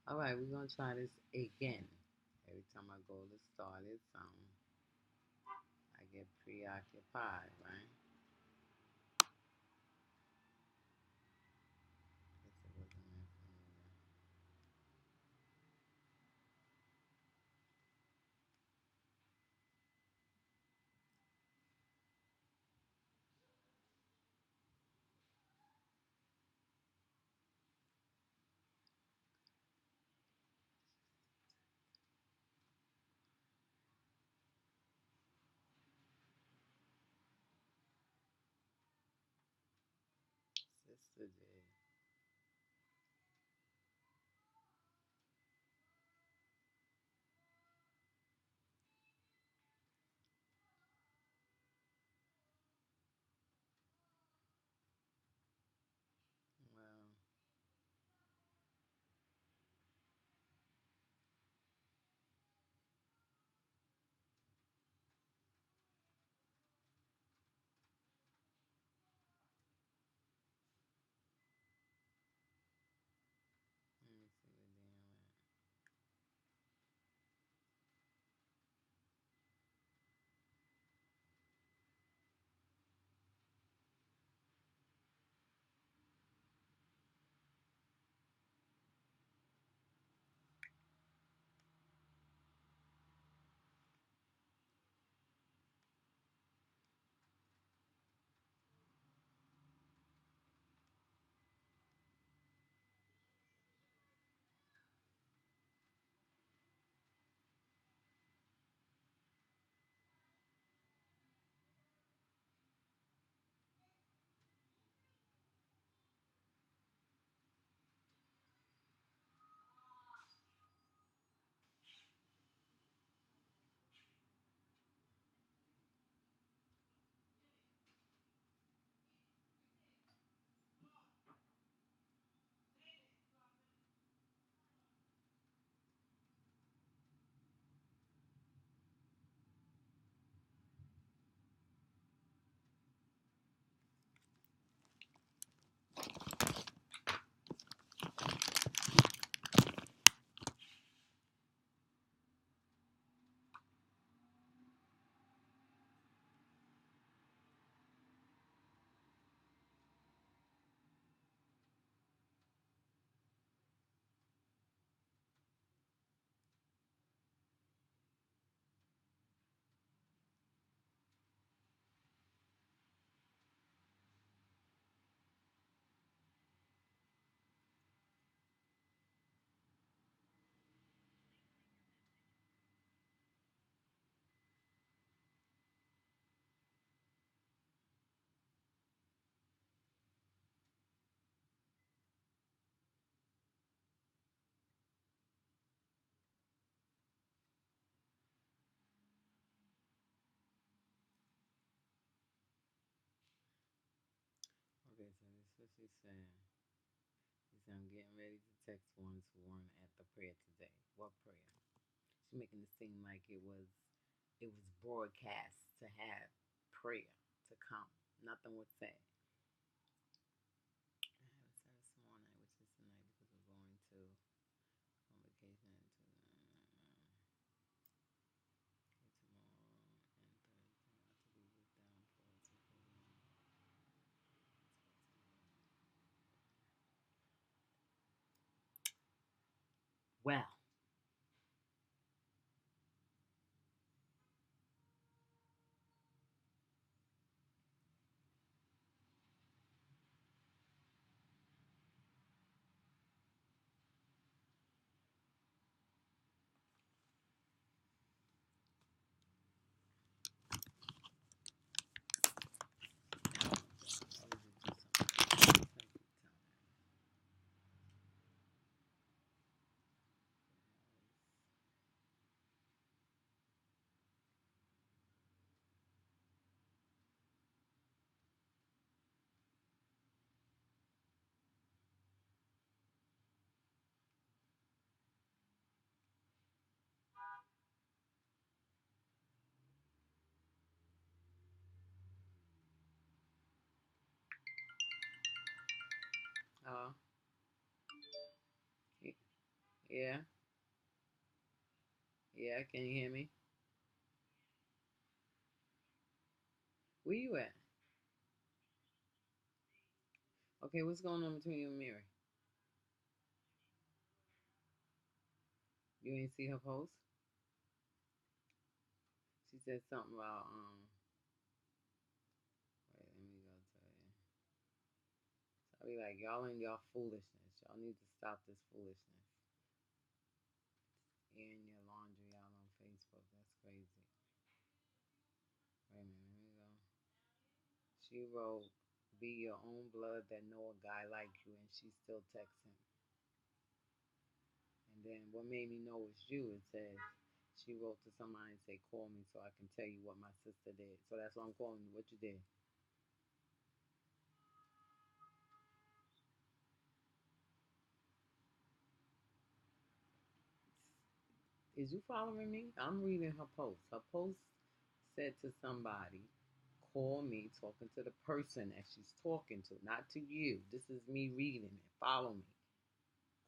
All right, we're gonna try this again. Every time I go to start it, I get preoccupied, right? Guess it wasn't meant for me Sister J. Well, let me see what damn at. Okay, so this is what she's saying. She said, I'm getting ready to text one to warn at the prayer today. What prayer? She's making it seem like it was broadcast to have prayer to come. Nothing was said. I have a service tomorrow night, which is tonight because we're going to on vacation to tomorrow and Thursday. Not to be with them for a well. Yeah, yeah. Can you hear me? Where you at? Okay, what's going on between you and Mary? You ain't see her post? She said something about wait, let me go tell you. So I be like, y'all and y'all foolishness. Y'all need to stop this foolishness. Airing your laundry out on Facebook. That's crazy. Wait a minute, let me go. She wrote, "Be your own blood that know a guy like you," and she still texts him. And then what made me know it's you? It says she wrote to somebody and say, "Call me so I can tell you what my sister did." So that's why I'm calling you. What you did? Is you following me? I'm reading her post. Her post said to somebody, "Call me," talking to the person that she's talking to, not to you. This is me reading it. Follow me.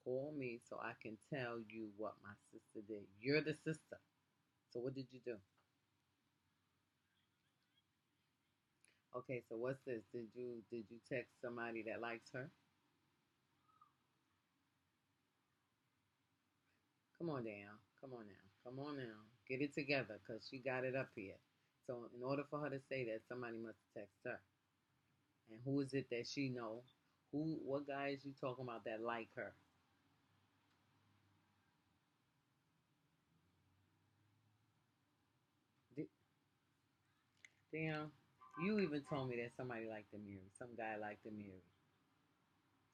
Call me so I can tell you what my sister did. You're the sister. So what did you do? Okay, so what's this? Did you text somebody that likes her? Come on down. Come on now. Come on now. Get it together because she got it up here. So in order for her to say that, somebody must text her. And who is it that she know? What guy is you talking about that like her? Damn, you even told me that somebody liked the Mary. Some guy liked the Mary.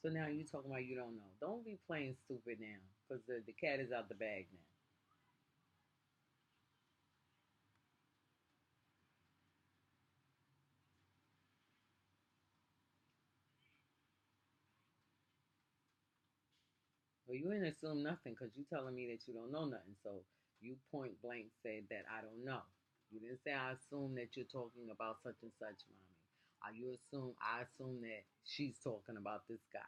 So now you talking about you don't know. Don't be playing stupid now because the cat is out the bag now. Well, you didn't assume nothing because you telling me that you don't know nothing. So you point blank said that I don't know. You didn't say I assume that you're talking about such and such, mommy. I assume that she's talking about this guy.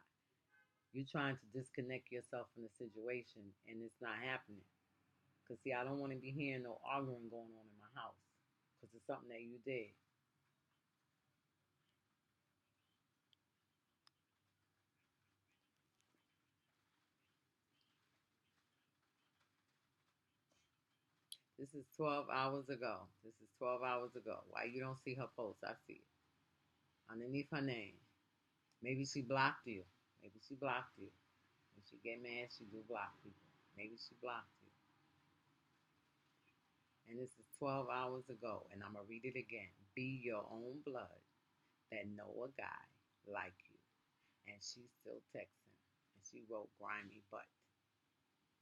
You're trying to disconnect yourself from the situation and it's not happening. Cause see, I don't want to be hearing no arguing going on in my house. Cause it's something that you did. This is 12 hours ago. This is 12 hours ago. Why you don't see her post? I see it underneath her name. Maybe she blocked you. Maybe she blocked you. When she get mad, she do block people. Maybe she blocked you. And this is 12 hours ago. And I'm going to read it again. Be your own blood that know a guy like you. And she still texting. And she wrote grimy butt.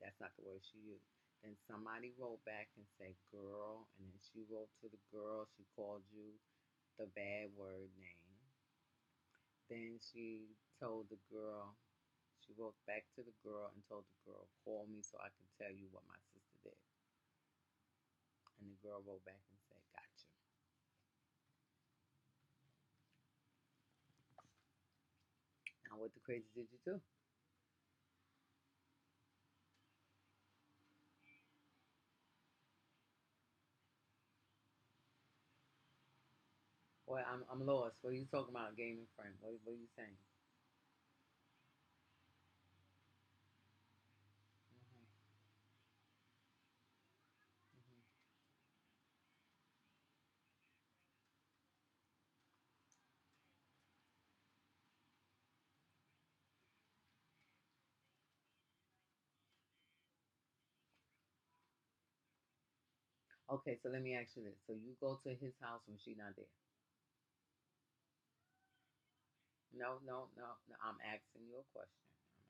That's not the word she used. Then somebody wrote back and said girl. And then she wrote to the girl. She called you the bad word name. Then she told the girl, she wrote back to the girl and told the girl, call me so I can tell you what my sister did. And the girl wrote back and said, gotcha. Now, what the crazy did you do? Boy, I'm lost. What are you talking about, gaming friend? What are you saying? Mm-hmm, mm-hmm. Okay, so let me ask you this. So you go to his house when she's not there? No, no, no, no. I'm asking you a question.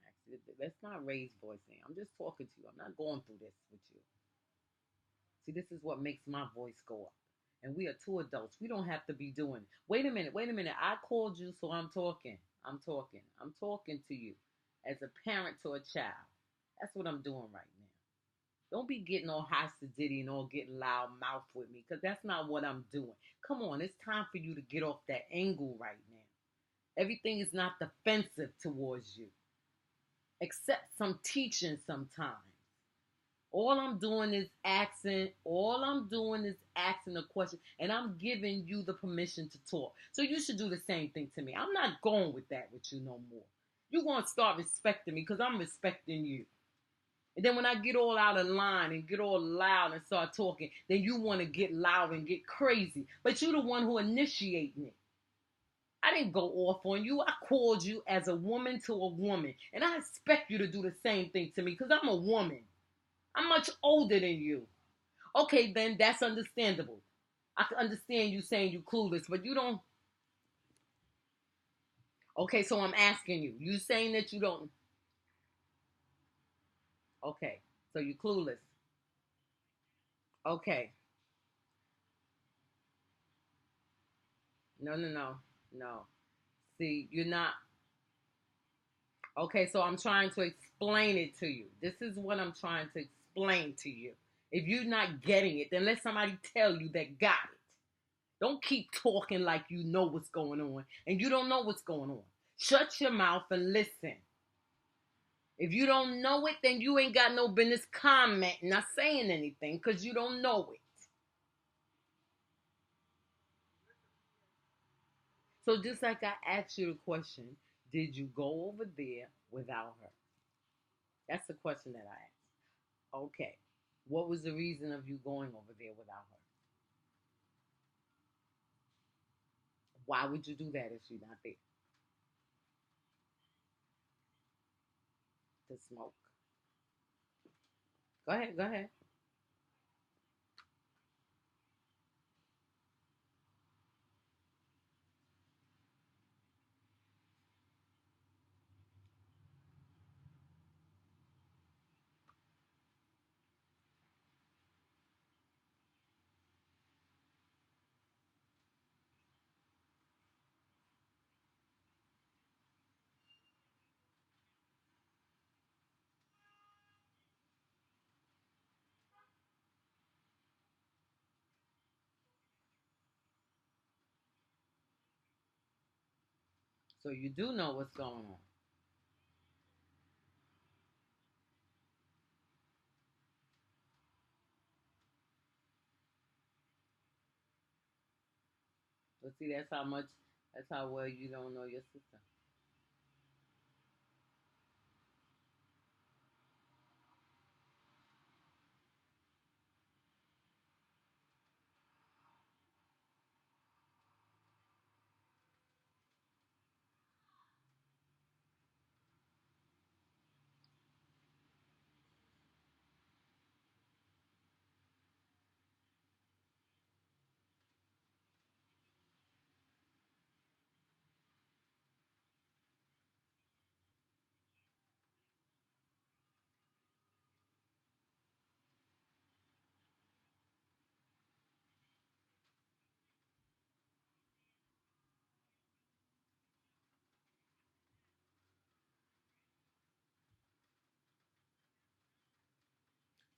I'm asking. Let's not raise voicing. I'm just talking to you. I'm not going through this with you. See, this is what makes my voice go up. And we are two adults. We don't have to be doing. Wait a minute. Wait a minute. I called you, so I'm talking. I'm talking. I'm talking to you as a parent to a child. That's what I'm doing right now. Don't be getting all hostage and all getting loud mouth with me, because that's not what I'm doing. Come on, it's time for you to get off that angle right now. Everything is not defensive towards you. accept some teaching sometimes. All I'm doing is asking a question, and I'm giving you the permission to talk. So you should do the same thing to me. I'm not going with that with you no more. You're going to start respecting me because I'm respecting you. And then when I get all out of line and get all loud and start talking, then you want to get loud and get crazy. But you're the one who initiated it. I didn't go off on you. I called you as a woman to a woman. And I expect you to do the same thing to me because I'm a woman. I'm much older than you. Okay, then that's understandable. I can understand you saying you clueless, but you don't. Okay, so I'm asking you. You saying that you don't. Okay, so you clueless. Okay. No, no, no, no. See, you're not. Okay, so I'm trying to explain it to you. This is what I'm trying to explain to you. If you're not getting it, then let somebody tell you that got it. Don't keep talking like you know what's going on and you don't know what's going on. Shut your mouth and listen. If you don't know it, then you ain't got no business commenting, not saying anything because you don't know it. So just like I asked you the question, did you go over there without her? That's the question that I asked. Okay. What was the reason of you going over there without her? Why would you do that if she's not there? To smoke. Go ahead, go ahead. So you do know what's going on. But see, that's how well you don't know your sister.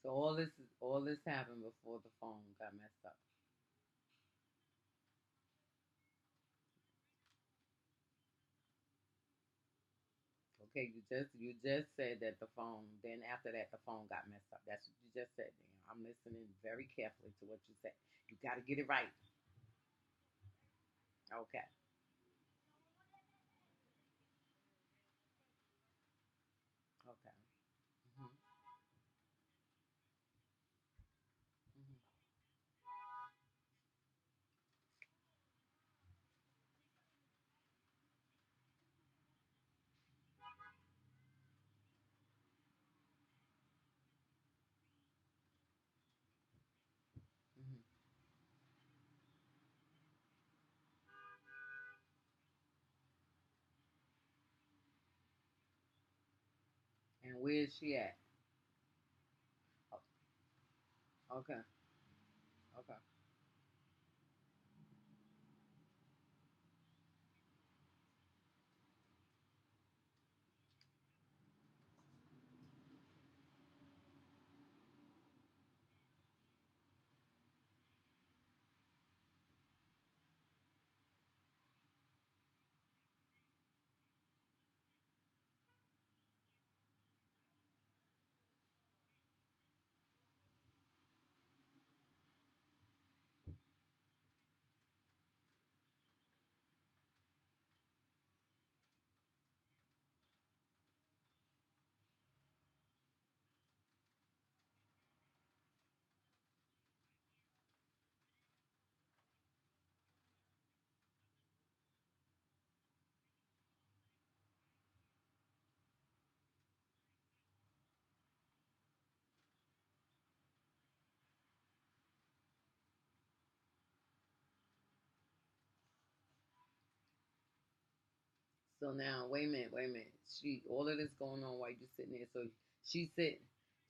So all this happened before the phone got messed up. Okay, you just said that the phone. Then after that, the phone got messed up. That's what you just said. Dan. I'm listening very carefully to what you said. You got to get it right. Okay. Okay. Hmm. Hmm. Hmm. And where is she at? Okay. Okay. So now, wait a minute. All of this going on while you sitting there. So she sit,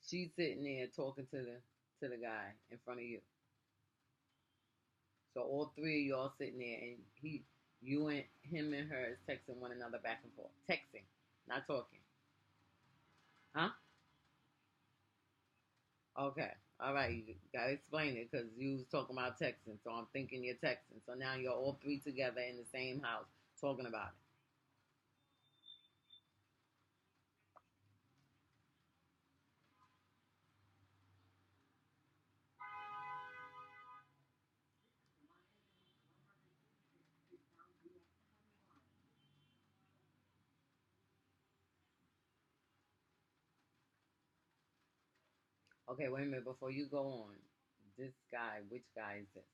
she's sitting there talking to the guy in front of you. So all three of y'all sitting there, and you and him and her is texting one another back and forth, texting, not talking, huh? Okay, all right. You gotta explain it because you was talking about texting, so I'm thinking you're texting. So now you're all three together in the same house talking about it. Okay, wait a minute. Before you go on, this guy, which guy is this?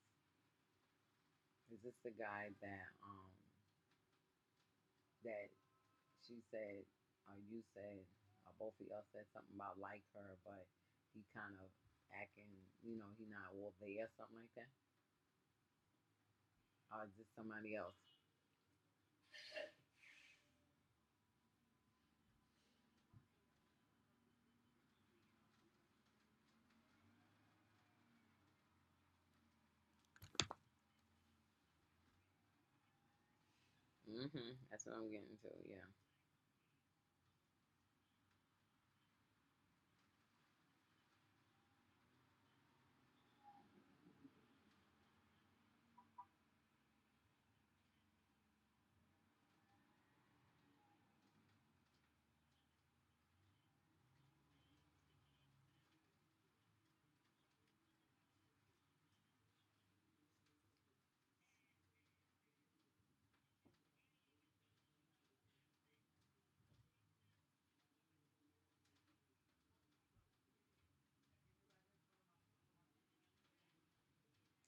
Is this the guy that she said, you said, both of y'all said something about like her, but he kind of acting, he not all there, something like that? Or is this somebody else? That's what I'm getting to, yeah.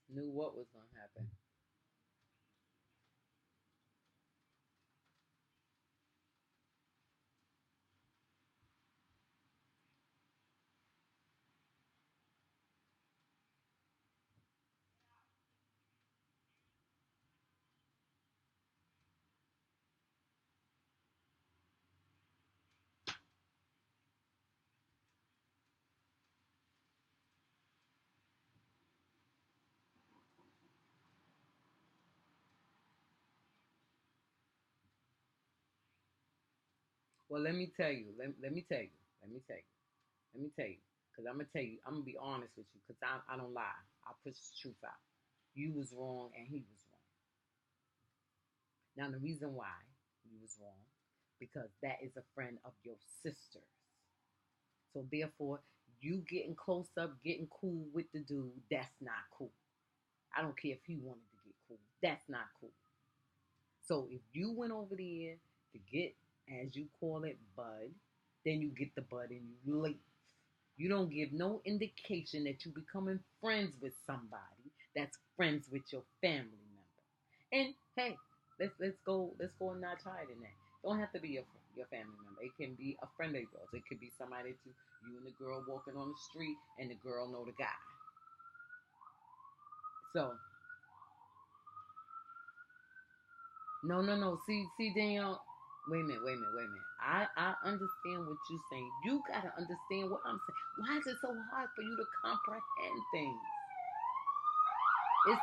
Knew what was gonna happen. Well, let me tell you. Let me tell you. Let me tell you. Let me tell you. Because I'm gonna tell you. I'm gonna be honest with you. Because I don't lie. I push the truth out. You was wrong and he was wrong. Now the reason why you was wrong because that is a friend of your sister's. So therefore, you getting close up, getting cool with the dude, that's not cool. I don't care if he wanted to get cool. That's not cool. So if you went over there to get, as you call it, bud, then you get the bud and you leave. You don't give no indication that you becoming friends with somebody that's friends with your family member. And hey, let's go a notch higher than that. Don't have to be your family member. It can be a friend of yours. It could be somebody that you and the girl walking on the street and the girl know the guy. So no. See, Danielle. Wait a minute. I understand what you're saying. You gotta understand what I'm saying. Why is it so hard for you to comprehend things? It's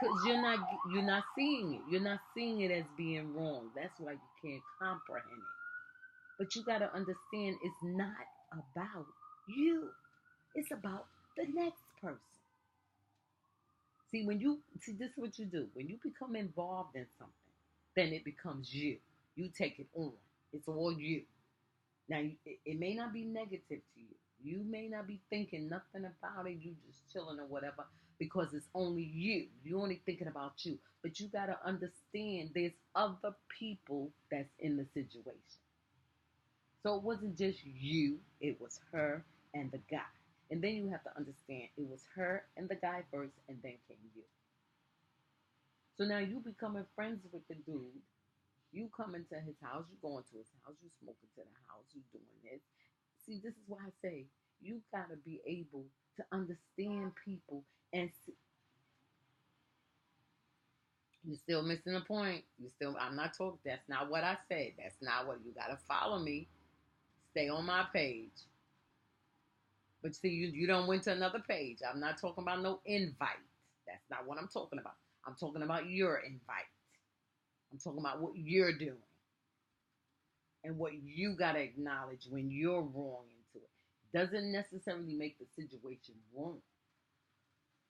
because you're not seeing it. You're not seeing it as being wrong. That's why you can't comprehend it. But you gotta understand it's not about you. It's about the next person. See, this is what you do. When you become involved in something, then it becomes you. You take it on. It's all you. Now, it may not be negative to you. You may not be thinking nothing about it. You just chilling or whatever because it's only you. You're only thinking about you. But you got to understand there's other people that's in the situation. So it wasn't just you, it was her and the guy. And then you have to understand it was her and the guy first, and then came you. So now you becoming friends with the dude. You come into his house, you go into his house, you smoking to the house, you doing this. See, this is why I say you gotta be able to understand people and You're still missing the point. You still, I'm not talking, that's not what I said. That's not what, you got to follow me. Stay on my page. But see, you don't went to another page. I'm not talking about no invite. That's not what I'm talking about. I'm talking about your invite. I'm talking about what you're doing and what you got to acknowledge when you're wrong into it. Doesn't necessarily make the situation wrong.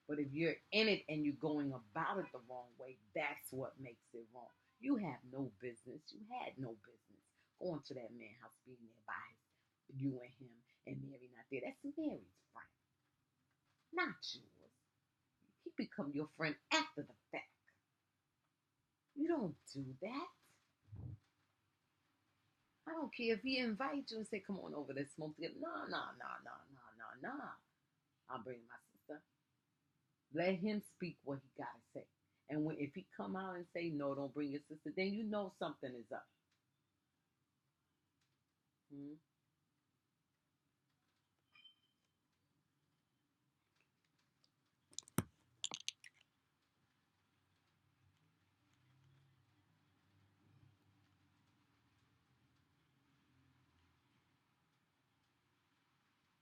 But if you're in it and you're going about it the wrong way, that's what makes it wrong. You have no business. You had no business going to that man's house, being there by you and him, and Mary not there. That's Mary's friend, not yours. He become your friend after the fact. You don't do that. I don't care if he invites you and say, "Come on over, let's smoke together." No, no, no, no, no, no, no. I'll bring my sister. Let him speak what he gotta say. And if he come out and say no, don't bring your sister, then you know something is up. Hmm?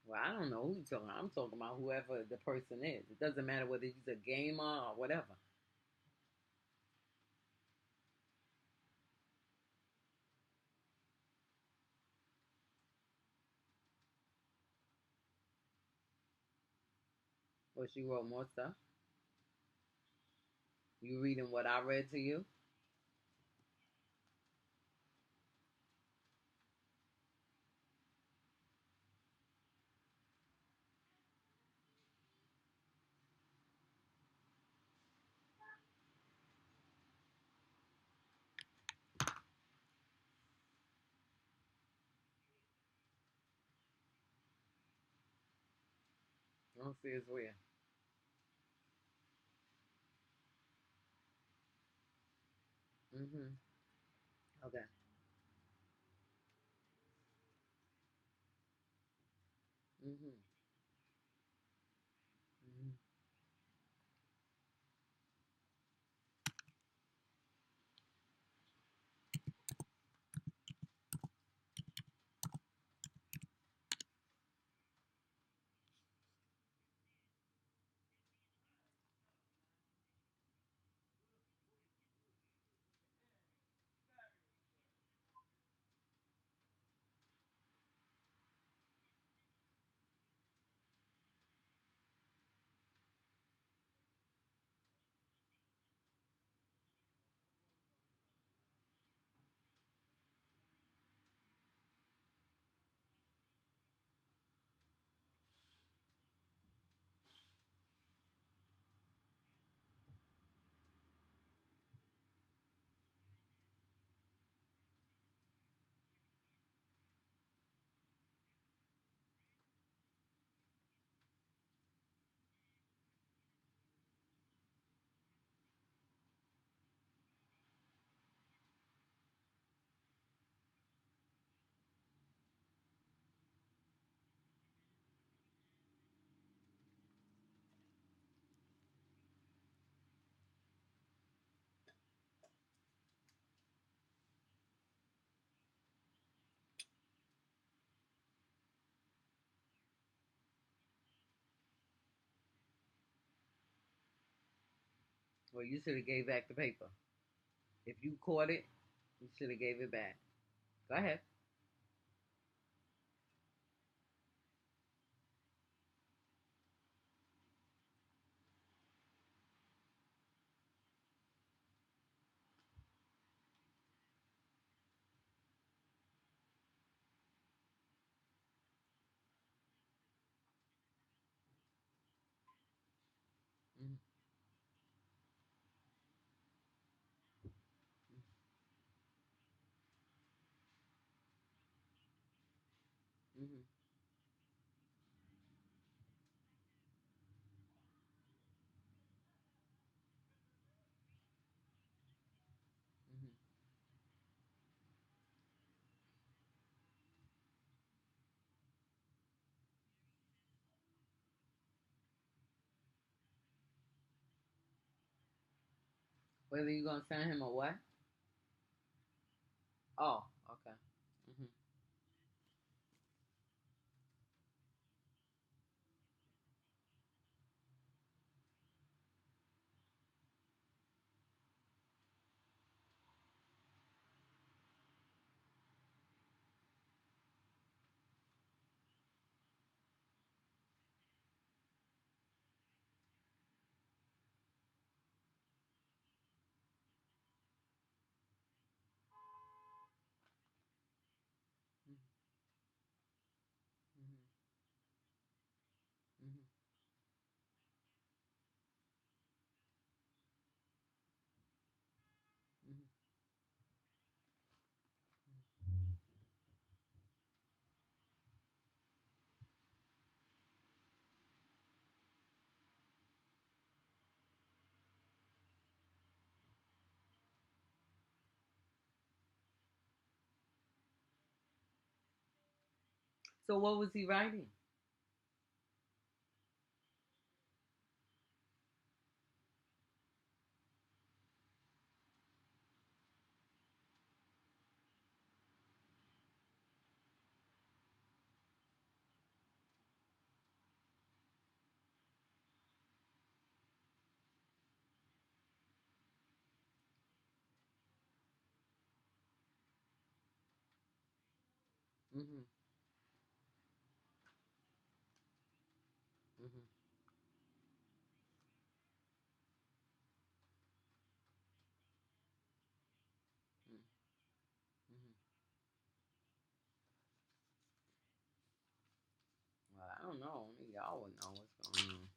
Well, I don't know who you're talking about. I'm talking about whoever the person is. It doesn't matter whether he's a gamer or whatever. Or she wrote more stuff. You reading what I read to you? I don't see it's where. Mm-hmm. Okay. Mm-hmm. Mm-hmm. Well, you should have gave back the paper. If you caught it, you should have gave it back. Go ahead. Mm-hmm. Mm-hmm. Mm-hmm. Whether you gonna send him a what? Oh, okay. Mhm. Mhm. Mhm. Mhm. Mhm. So what was he writing? Mhm. Mhm. Mhm. Mhm. Well, I don't know. Only y'all would know what's going on.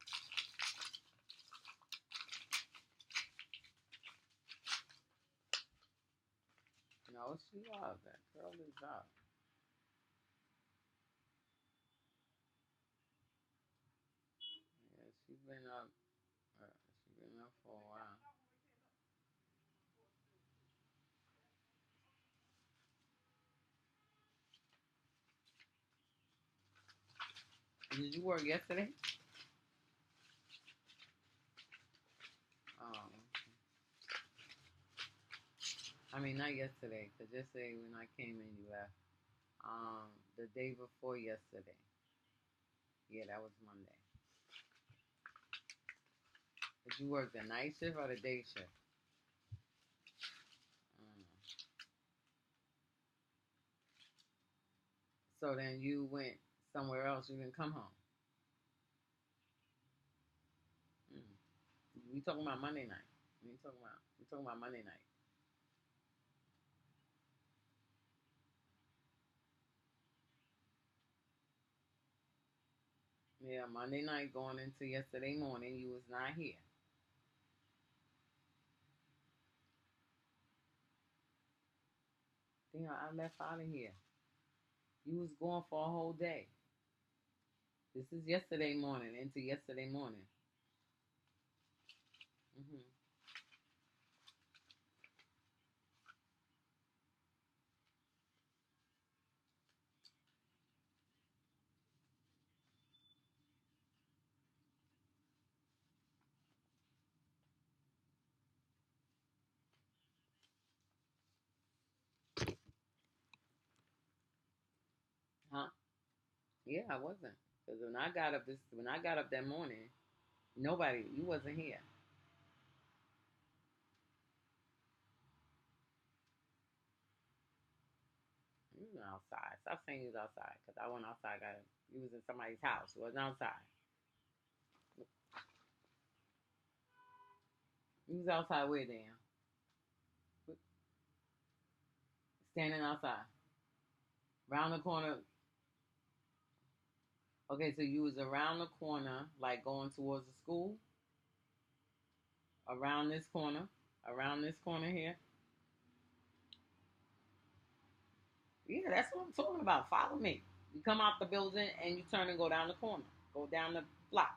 No, she up. That girl is up. Yeah, she's been up. She's been up for a while. Did you work yesterday? Um, I mean not yesterday, cause yesterday when I came in, you left. The day before yesterday. Yeah, that was Monday. Did you work the night shift or the day shift? Mm. So then you went somewhere else. You didn't come home. Mm. We talking about Monday night. We talking about Monday night. Yeah, Monday night going into yesterday morning. You was not here. Damn, I left out of here. You was gone for a whole day. This is yesterday morning into yesterday morning. Hmm. Huh? Yeah, I wasn't. Because when I got up that morning, you wasn't here. You was outside. Stop saying you was outside. Because I went outside. You was in somebody's house. You wasn't outside. You was outside where, damn? Standing outside. Around the corner. Okay, so you was around the corner, like going towards the school. Around this corner. Around this corner here. Yeah, that's what I'm talking about. Follow me. You come out the building and you turn and go down the corner. Go down the block.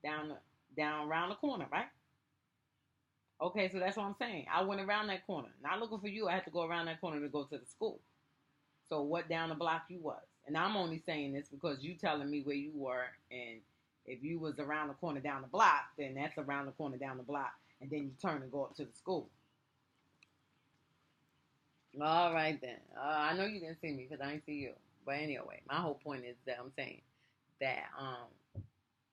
Down the down around the corner, right? Okay, so that's what I'm saying. I went around that corner. Not looking for you. I had to go around that corner to go to the school. So what down the block you was. And I'm only saying this because you telling me where you were, and if you was around the corner down the block, then that's around the corner down the block. and then you turn and go up to the school. All right then. I know you didn't see me because I didn't see you. But anyway, my whole point is that I'm saying that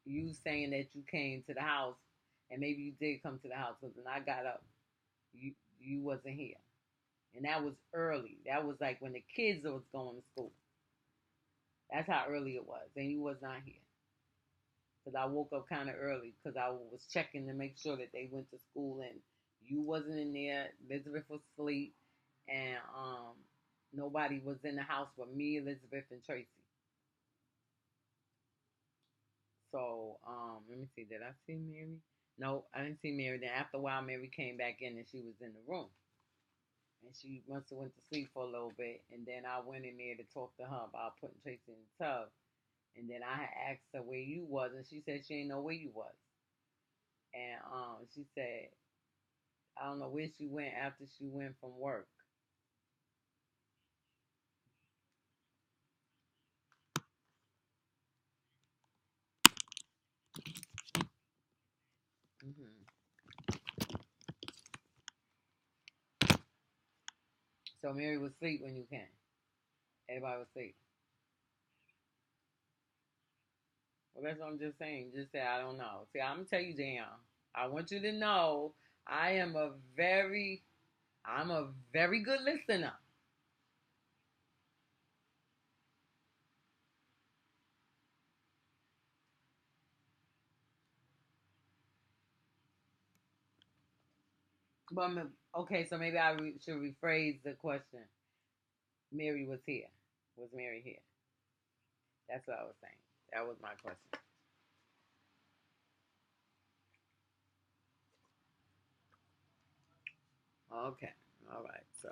you saying that you came to the house and maybe you did come to the house because when I got up, you wasn't here, and that was early. That was like when the kids was going to school. That's how early it was, and you was not here because I woke up kind of early because I was checking to make sure that they went to school and you wasn't in there. Elizabeth was asleep, and nobody was in the house but me, Elizabeth, and Tracy. So let me see. Did I see Mary? No, I didn't see Mary. Then after a while, Mary came back in and she was in the room. And she must have went to sleep for a little bit. And then I went in there to talk to her about putting Tracy in the tub. And then I had asked her where you was, and she said she didn't know where you was. And she said I don't know where she went after she went from work. Hmm. So Mary was asleep when you came. Everybody was asleep. Well, that's what I'm just saying. Just say I don't know. See, I'm gonna tell you, Dan. I want you to know I am I'm a very good listener. But okay, so maybe should rephrase the question. Mary was here. Was Mary here? That's what I was saying. That was my question. Okay. All right. So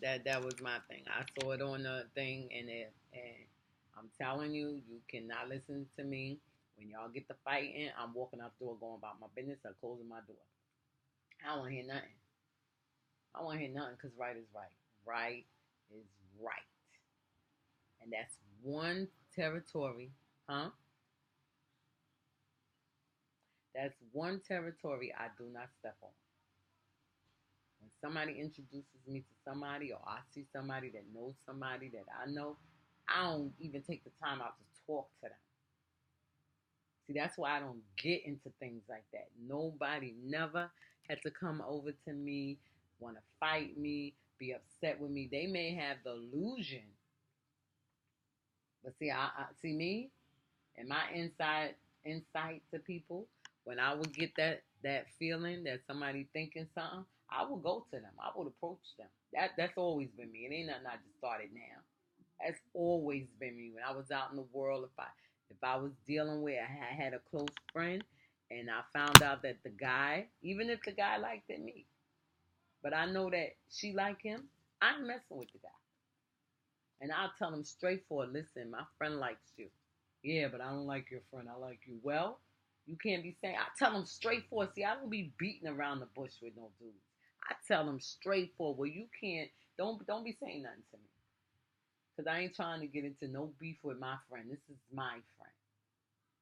that was my thing. I saw it on the thing, and I'm telling you, you cannot listen to me. When y'all get the fighting, I'm walking out the door, going about my business, or closing my door. I don't want to hear nothing. I don't want to hear nothing because right is right. Right is right, and that's one territory, huh? That's one territory I do not step on. When somebody introduces me to somebody or I see somebody that knows somebody that I know, I don't even take the time out to talk to them. See, that's why I don't get into things like that. Nobody never had to come over to me, want to fight me, be upset with me. They may have the illusion, but see, I see me and my insight to people. When I would get that feeling that somebody thinking something, I would go to them. I would approach them. That's always been me. It ain't nothing I just started now. That's always been me. When I was out in the world, if I was dealing with, I had a close friend, and I found out that the guy, even if the guy liked me, but I know that she liked him, I'm messing with the guy, and I'll tell him straightforward. Listen, my friend likes you. Yeah, but I don't like your friend. I like you. Well, you can't be saying. I tell them straightforward. See, I don't be beating around the bush with no dudes. I tell them straightforward. Well, you can't. Don't be saying nothing to me. Because I ain't trying to get into no beef with my friend. This is my friend.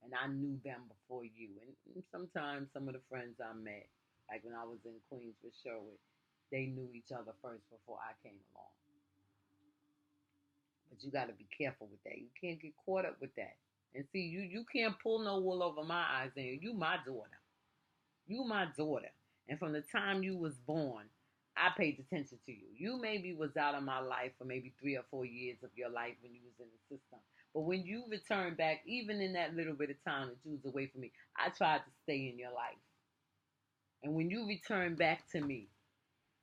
And I knew them before you. And sometimes some of the friends I met, like when I was in Queens with Sherwood, they knew each other first before I came along. But you got to be careful with that. You can't get caught up with that. And see, you can't pull no wool over my eyes. And you my daughter. You my daughter. And from the time you was born, I paid attention to you. You maybe was out of my life for maybe 3 or 4 years of your life when you was in the system. But when you returned back, even in that little bit of time that you was away from me, I tried to stay in your life. And when you returned back to me,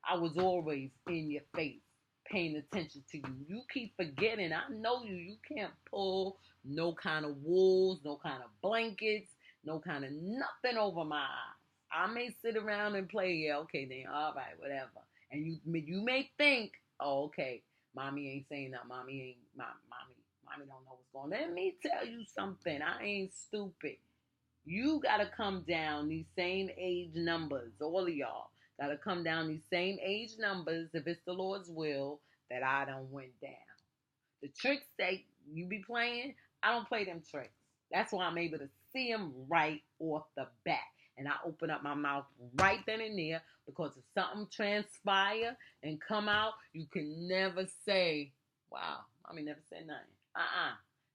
I was always in your face, paying attention to you. You keep forgetting. I know you. You can't pull no kind of wools, no kind of blankets, no kind of nothing over my eyes. I may sit around and play, yeah, okay, then, all right, whatever. And you may think, oh, okay, mommy ain't saying that. Mommy don't know what's going on. Let me tell you something. I ain't stupid. You gotta come down these same age numbers, all of y'all gotta come down these same age numbers if it's the Lord's will that I done went down. The tricks that you be playing, I don't play them tricks. That's why I'm able to see them right off the bat. And I open up my mouth right then and there, because if something transpire and come out, you can never say, wow, mommy never said nothing.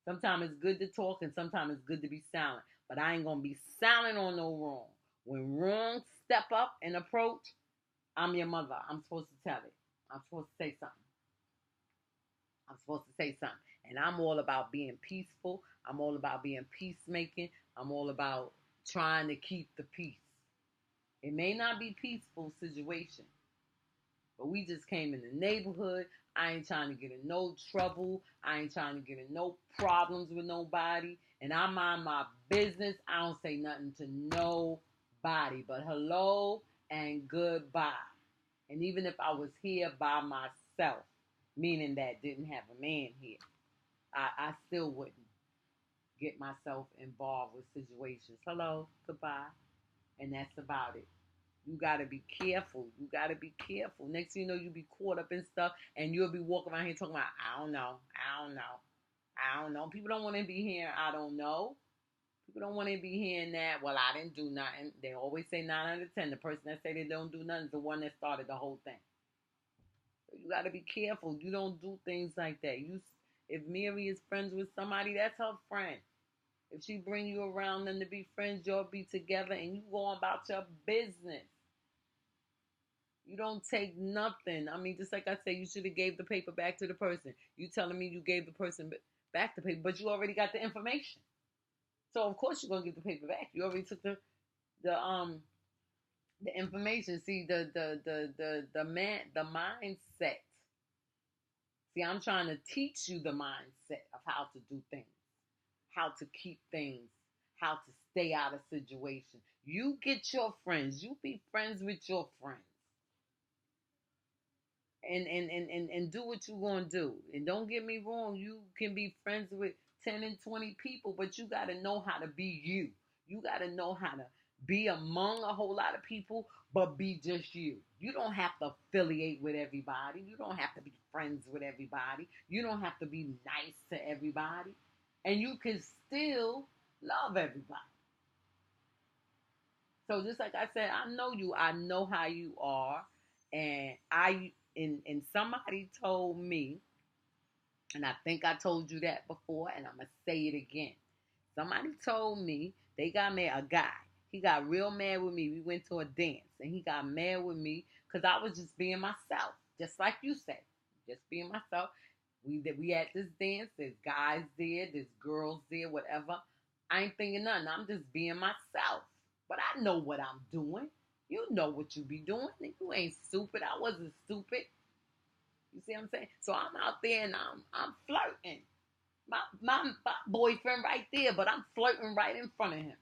Sometimes it's good to talk and sometimes it's good to be silent. But I ain't going to be silent on no wrong. When wrong step up and approach, I'm your mother. I'm supposed to tell it. I'm supposed to say something. I'm supposed to say something. And I'm all about being peaceful. I'm all about being peacemaking. I'm all about trying to keep the peace. It may not be peaceful situation, but we just came in the neighborhood. I ain't trying to get in no trouble. I ain't trying to get in no problems with nobody. And I mind my business. I don't say nothing to nobody but hello and goodbye. And even if I was here by myself, meaning that didn't have a man here, I still wouldn't get myself involved with situations. Hello, goodbye. And that's about it. You got to be careful. You got to be careful. Next thing you know, you'll be caught up in stuff and you'll be walking around here talking about, I don't know. I don't know. I don't know. People don't want to be hearing, I don't know. People don't want to be hearing that, well, I didn't do nothing. They always say 9 out of 10. The person that say they don't do nothing is the one that started the whole thing. So you got to be careful. You don't do things like that. If Mary is friends with somebody, that's her friend. If she bring you around them to be friends, you'll be together and you go on about your business. You don't take nothing. I mean, just like I said, you should have gave the paper back to the person. You telling me you gave the person back the paper, but you already got the information. So of course you're gonna give the paper back. You already took the information. See the mindset. See, I'm trying to teach you the mindset of how to do things, how to keep things, how to stay out of situations. You get your friends. You be friends with your friends. And do what you're going to do. And don't get me wrong, you can be friends with 10 and 20 people, but you got to know how to be you. You got to know how to be among a whole lot of people, but be just you. You don't have to affiliate with everybody. You don't have to be friends with everybody. You don't have to be nice to everybody. And you can still love everybody. So just like I said, I know you. I know how you are. And and somebody told me, and I think I told you that before, and I'm going to say it again. Somebody told me they got mad, a guy. He got real mad with me. We went to a dance, and he got mad with me because I was just being myself, just like you said, just being myself. We at this dance. There's guys there, there's girls there, whatever. I ain't thinking nothing. I'm just being myself. But I know what I'm doing. You know what you be doing. You ain't stupid. I wasn't stupid. You see what I'm saying? So I'm out there and I'm flirting. My boyfriend right there, but I'm flirting right in front of him.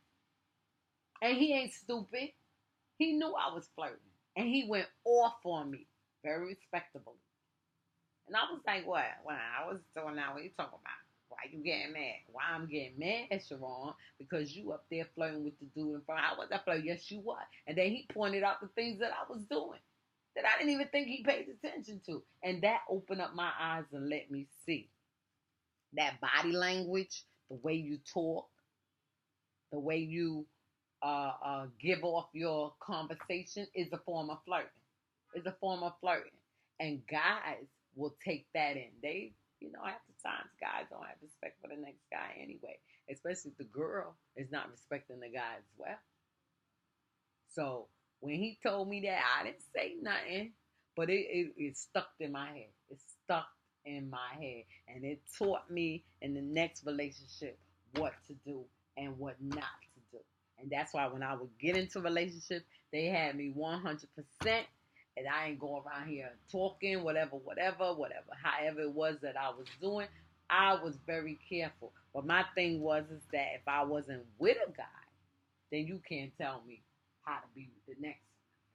And he ain't stupid. He knew I was flirting. And he went off on me. Very respectably. And I was like, what? Well, I was doing that. What you talking about? Why you getting mad? Why I'm getting mad, Sharon? Because you up there flirting with the dude in front. I wasn't flirting. Yes, you was. And then he pointed out the things that I was doing that I didn't even think he paid attention to. And that opened up my eyes and let me see that body language, the way you talk, the way you give off your conversation is a form of flirting. It's a form of flirting. And guys will take that in. They, half the times guys don't have respect for the next guy anyway. Especially if the girl is not respecting the guy as well. So when he told me that, I didn't say nothing. But it stuck in my head. It stuck in my head. And it taught me in the next relationship what to do and what not to do. And that's why when I would get into relationships, they had me 100%. And I ain't going around here talking, whatever, however it was that I was doing, I was very careful. But my thing is that if I wasn't with a guy, then you can't tell me how to be with the next.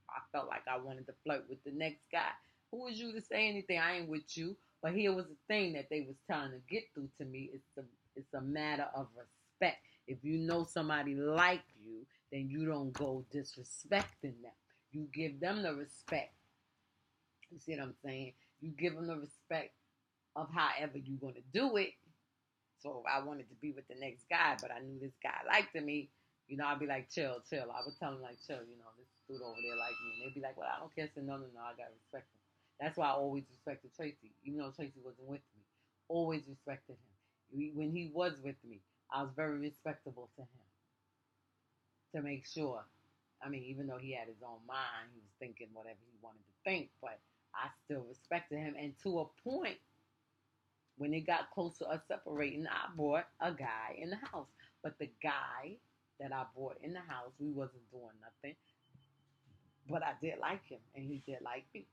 I felt like I wanted to flirt with the next guy. Who is you to say anything? I ain't with you. But here was the thing that they was trying to get through to me. It's a matter of respect. If you know somebody like you, then you don't go disrespecting them. You give them the respect. You see what I'm saying? You give them the respect of however you're going to do it. So if I wanted to be with the next guy, but I knew this guy liked me, You know, I'd be like, chill, chill. I would tell them like, chill. You know, this dude over there like me, and they'd be like, well, I don't care. I said, no, no, no. I gotta respect him. That's why I always respected Tracy, even though Tracy wasn't with me. Always respected him. When he was with me, I was very respectable to him to make sure. I mean, even though he had his own mind, he was thinking whatever he wanted to think, but I still respected him. And to a point, when it got close to us separating, I brought a guy in the house. But the guy that I brought in the house, we wasn't doing nothing. But I did like him, and he did like me.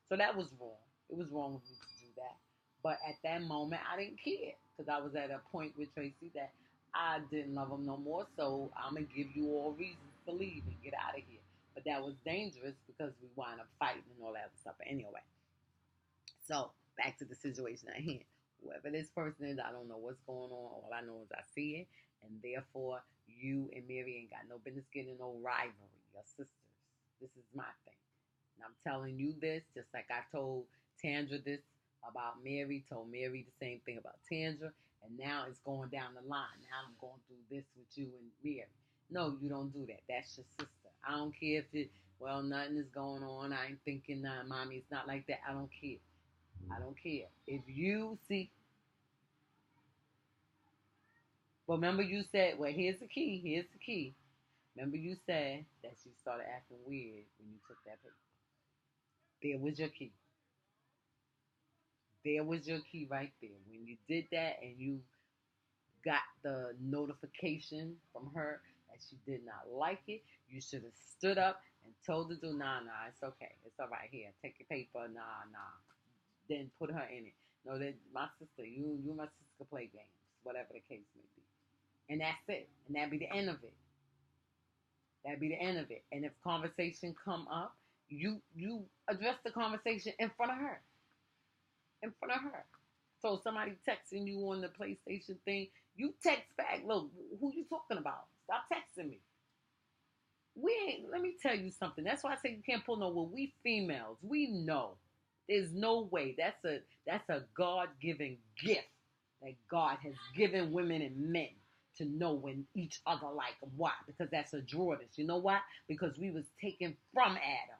So that was wrong. It was wrong of me to do that. But at that moment, I didn't care because I was at a point with Tracy that I didn't love him no more. So I'm gonna give you all reasons to leave and get out of here. But that was dangerous because we wound up fighting and all that other stuff. But anyway, so back to the situation at hand. Whoever this person is, I don't know what's going on. All I know is I see it, and therefore you and Mary ain't got no business getting no rivalry. Your sisters. This is my thing. And I'm telling you this, just like I told Tandra this about Mary, told Mary the same thing about Tandra, and now it's going down the line. Now I'm going through this with you and Mary. No, you don't do that. That's your sister. I don't care if it, well, nothing is going on. I ain't thinking, nah, mommy, it's not like that. I don't care. I don't care. If you see, but remember you said, well, here's the key. Here's the key. Remember you said that she started acting weird when you took that paper. There was your key. There was your key right there. When you did that and you got the notification from her that she did not like it, you should have stood up and told the dude, nah, nah, it's okay. It's all right. Here, take your paper. Nah, nah. Then put her in it. No, that my sister, you and my sister could play games, whatever the case may be. And that's it. And that'd be the end of it. That'd be the end of it. And if conversation come up, you address the conversation in front of her. In front of her. So somebody texting you on the PlayStation thing, you text back, look, who you talking about? Stop texting me. We ain't, let me tell you something. That's why I say you can't pull no well, we females, we know. There's no way. That's a God given gift that God has given women and men to know when each other like them. Why? Because that's a Jordan. You know why? Because we was taken from Adam.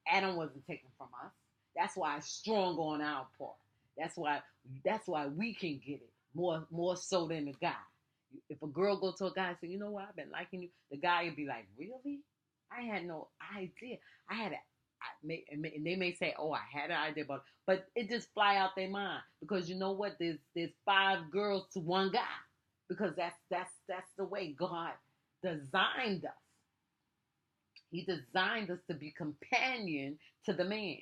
Adam wasn't taken from us. That's why it's strong on our part. That's why we can get it more so than the guy. If a girl go to a guy and say, you know what, I've been liking you, the guy would be like, really? I had no idea. I had a and they may say, "Oh, I had an idea," but it just fly out their mind because you know what? There's 5 girls to 1 guy because that's the way God designed us. He designed us to be companion to the man,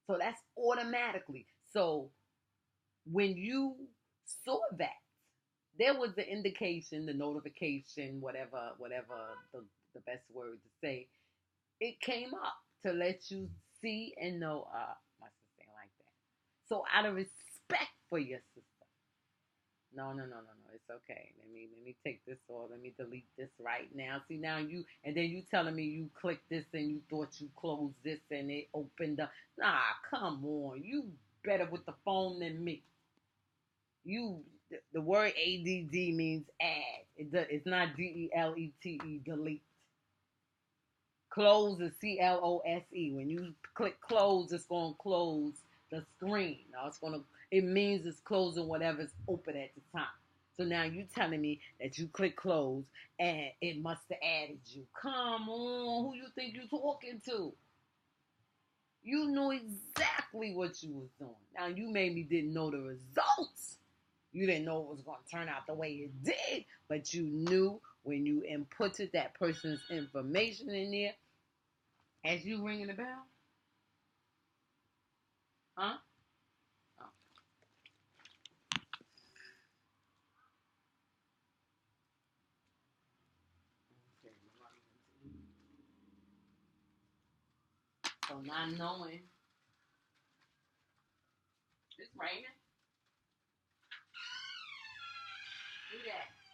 so that's automatically. So when you saw that, there was the indication, the notification, whatever the best word to say, it came up to let you see and know, my sister ain't like that. So out of respect for your sister, no, it's okay. Let me take this off. Let me delete this right now. See now and then you telling me you clicked this and you thought you closed this and it opened up. Nah, come on, you better with the phone than me. The word ADD means add. It's not DELETE, delete. Close is CLOSE. When you click close, it's going to close the screen. Now it means it's closing whatever's open at the time. So now you telling me that you click close and it must have added you. Come on, who you think you talking to? You knew exactly what you was doing. Now you maybe didn't know the results. You didn't know it was going to turn out the way it did, but you knew when you inputted that person's information in there. As you ringing the bell? Huh? Oh. Okay. So not knowing. It's raining. Do that.